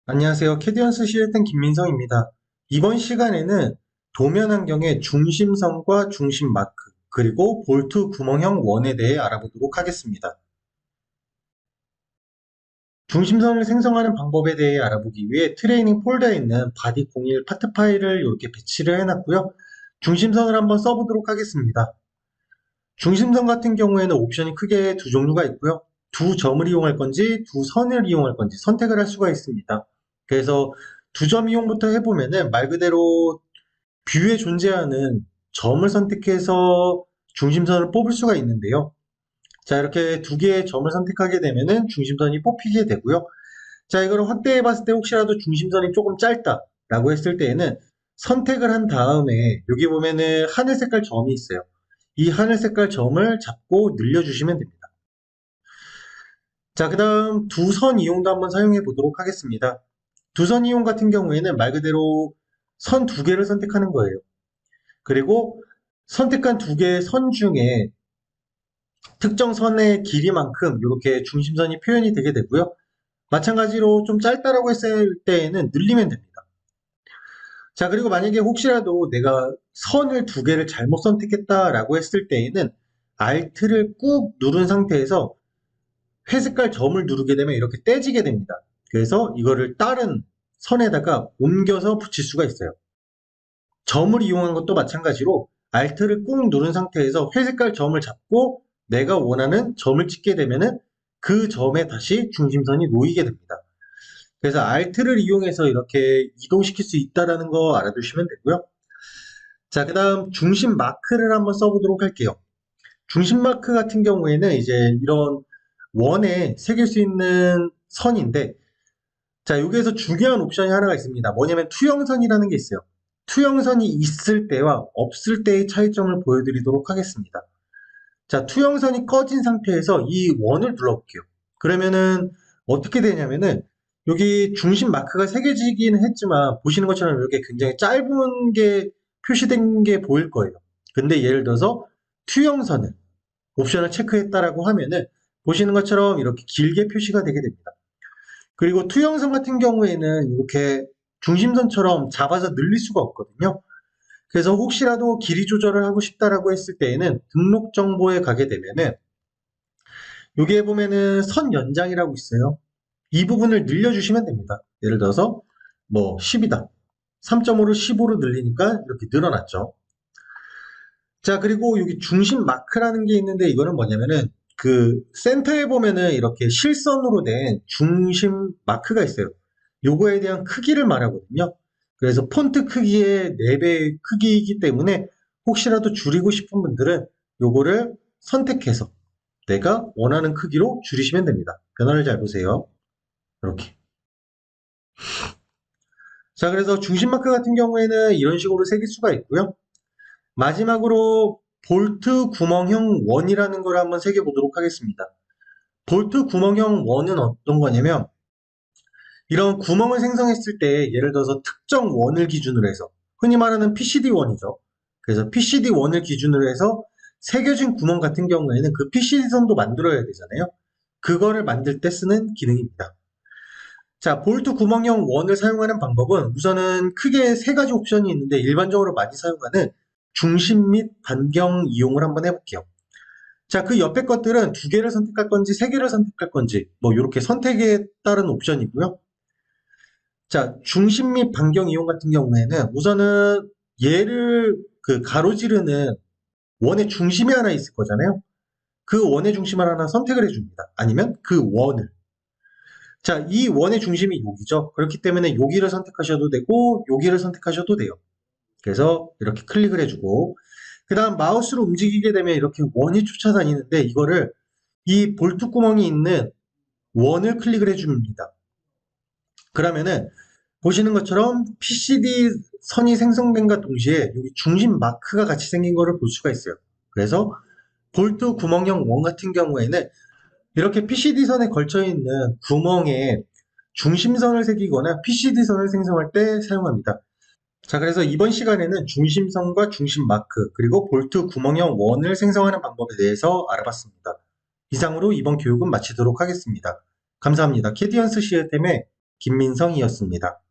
안녕하세요. 캐디언스 시스템 김민성입니다. 이번 시간에는 도면 환경의 중심선과 중심 마크, 그리고 볼트 구멍형 원에 대해 알아보도록 하겠습니다. 중심선을 생성하는 방법에 대해 알아보기 위해 트레이닝 폴더에 있는 바디 01 파트 파일을 이렇게 배치를 해놨고요. 중심선을 한번 써보도록 하겠습니다. 중심선 같은 경우에는 옵션이 크게 두 종류가 있고요. 두 점을 이용할 건지 두 선을 이용할 건지 선택을 할 수가 있습니다. 그래서 두 점 이용부터 해보면은 말 그대로 뷰에 존재하는 점을 선택해서 중심선을 뽑을 수가 있는데요. 자, 이렇게 두 개의 점을 선택하게 되면은 중심선이 뽑히게 되고요. 자, 이걸 확대해 봤을 때 혹시라도 중심선이 조금 짧다라고 했을 때에는 선택을 한 다음에 여기 보면은 하늘 색깔 점이 있어요. 이 하늘 색깔 점을 잡고 늘려주시면 됩니다. 자, 그 다음 두 선 이용도 한번 사용해 보도록 하겠습니다. 두 선 이용 같은 경우에는 말 그대로 선 두 개를 선택하는 거예요. 그리고 선택한 두 개의 선 중에 특정 선의 길이만큼 이렇게 중심선이 표현이 되게 되고요. 마찬가지로 좀 짧다라고 했을 때에는 늘리면 됩니다. 자, 그리고 만약에 혹시라도 내가 선을 두 개를 잘못 선택했다라고 했을 때에는 Alt를 꾹 누른 상태에서 회색깔 점을 누르게 되면 이렇게 떼지게 됩니다. 그래서 이거를 다른 선에다가 옮겨서 붙일 수가 있어요. 점을 이용한 것도 마찬가지로 Alt를 꾹 누른 상태에서 회색깔 점을 잡고 내가 원하는 점을 찍게 되면은 그 점에 다시 중심선이 놓이게 됩니다. 그래서 Alt를 이용해서 이렇게 이동시킬 수 있다는 거 알아두시면 되고요. 자, 그 다음 중심 마크를 한번 써보도록 할게요. 중심 마크 같은 경우에는 이제 이런 원에 새길 수 있는 선인데, 자, 여기에서 중요한 옵션이 하나가 있습니다. 뭐냐면 투영선이라는 게 있어요. 투영선이 있을 때와 없을 때의 차이점을 보여드리도록 하겠습니다. 자, 투영선이 꺼진 상태에서 이 원을 눌러볼게요. 그러면은 어떻게 되냐면은 여기 중심 마크가 새겨지기는 했지만 보시는 것처럼 이렇게 굉장히 짧은 게 표시된 게 보일 거예요. 근데 예를 들어서 투영선을 옵션을 체크했다라고 하면은 보시는 것처럼 이렇게 길게 표시가 되게 됩니다. 그리고 투영선 같은 경우에는 이렇게 중심선처럼 잡아서 늘릴 수가 없거든요. 그래서 혹시라도 길이 조절을 하고 싶다라고 했을 때에는 등록 정보에 가게 되면은 여기에 보면은 선 연장이라고 있어요. 이 부분을 늘려주시면 됩니다. 예를 들어서 뭐 10이다. 3.5를 15로 늘리니까 이렇게 늘어났죠. 자, 그리고 여기 중심 마크라는 게 있는데 이거는 뭐냐면은 그 센터에 보면은 이렇게 실선으로 된 중심 마크가 있어요. 요거에 대한 크기를 말하거든요. 그래서 폰트 크기의 4배 크기이기 때문에 혹시라도 줄이고 싶은 분들은 요거를 선택해서 내가 원하는 크기로 줄이시면 됩니다. 변화를 잘 보세요. 이렇게. 자, 그래서 중심 마크 같은 경우에는 이런 식으로 새길 수가 있고요. 마지막으로 볼트 구멍형 원이라는 걸 한번 새겨보도록 하겠습니다. 볼트 구멍형 원은 어떤 거냐면 이런 구멍을 생성했을 때 예를 들어서 특정 원을 기준으로 해서 흔히 말하는 PCD 원이죠. 그래서 PCD 원을 기준으로 해서 새겨진 구멍 같은 경우에는 그 PCD 선도 만들어야 되잖아요. 그거를 만들 때 쓰는 기능입니다. 자, 볼트 구멍형 원을 사용하는 방법은 우선은 크게 세 가지 옵션이 있는데 일반적으로 많이 사용하는 중심 및 반경 이용을 한번 해볼게요. 자, 그 옆에 것들은 두 개를 선택할 건지 세 개를 선택할 건지 뭐 이렇게 선택에 따른 옵션이고요. 자, 중심 및 반경 이용 같은 경우에는 우선은 얘를 그 가로지르는 원의 중심이 하나 있을 거잖아요. 그 원의 중심을 하나 선택을 해줍니다. 아니면 그 원을. 자, 이 원의 중심이 여기죠. 그렇기 때문에 여기를 선택하셔도 되고 여기를 선택하셔도 돼요. 그래서 이렇게 클릭을 해주고 그 다음 마우스로 움직이게 되면 이렇게 원이 쫓아다니는데 이거를 이 볼트 구멍이 있는 원을 클릭을 해줍니다. 그러면은 보시는 것처럼 PCD 선이 생성된과 동시에 여기 중심 마크가 같이 생긴 거를 볼 수가 있어요. 그래서 볼트 구멍형 원 같은 경우에는 이렇게 PCD 선에 걸쳐 있는 구멍에 중심선을 새기거나 PCD 선을 생성할 때 사용합니다. 자, 그래서 이번 시간에는 중심선과 중심 마크, 그리고 볼트 구멍형 원을 생성하는 방법에 대해서 알아봤습니다. 이상으로 이번 교육은 마치도록 하겠습니다. 감사합니다. 캐디언스 시스템의 김민성이었습니다.